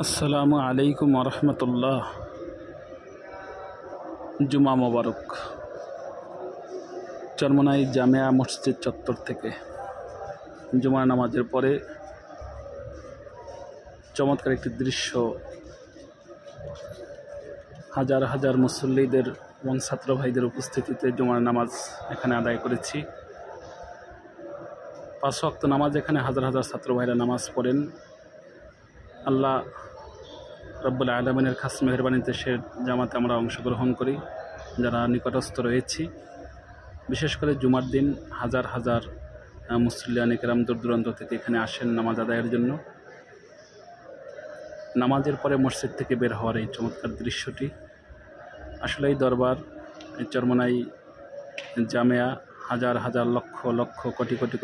আসসালামু আলাইকুম ওরহমতুল্লাহ। জুমা মোবারক। চরমোনাই জামিয়া মসজিদ চত্বর থেকে জুমার নামাজের পরে চমৎকার একটি দৃশ্য, হাজার হাজার মুসল্লিদের এবং ছাত্র ভাইদের উপস্থিতিতে জুমার নামাজ এখানে আদায় করেছি। 5 ওয়াক্ত নামাজ এখানে হাজার হাজার ছাত্র ভাইরা নামাজ পড়েন। আল্লাহ রব্বুল আলামিনের খাস মেহরবানিতে সে জামাতে আমরা অংশগ্রহণ করি যারা নিকটস্থ রয়েছি। বিশেষ করে জুমার দিন হাজার হাজার মুসল্লিয়ান কেরাম দূর দূরান্ত থেকে এখানে আসেন নামাজ আদায়ের জন্য। নামাজের পরে মসজিদ থেকে বের হওয়ার এই চমৎকার দৃশ্যটি আসলে এই দরবার, এই চরমোনাই জামিয়া হাজার হাজার লক্ষ লক্ষ কোটি কোটি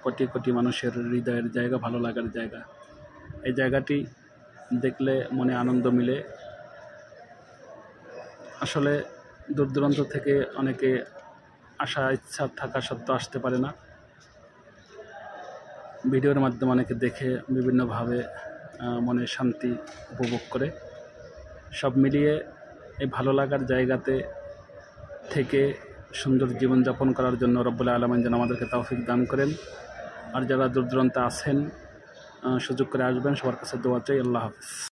কোটি কোটি মানুষের হৃদয়ের জায়গা, ভালো লাগার জায়গা। এই জায়গাটি দেখলে মনে আনন্দ মিলে। আসলে দূর দূরান্ত থেকে অনেকে আসা ইচ্ছা থাকা সত্ত্বেও আসতে পারে না। ভিডিওর মাধ্যমে অনেকে দেখে বিভিন্নভাবে মনে শান্তি উপভোগ করে। সব মিলিয়ে এই ভালো লাগার জায়গাতে থেকে সুন্দর জীবনযাপন করার জন্য রব্বুল আলামিন যেন আমাদেরকে তৌফিক দান করেন। আর যারা দূর দূরান্তে আছেন সুযোগ করে আসবেন, সবার কাছে দোয়া চাই। আল্লাহ হাফেজ।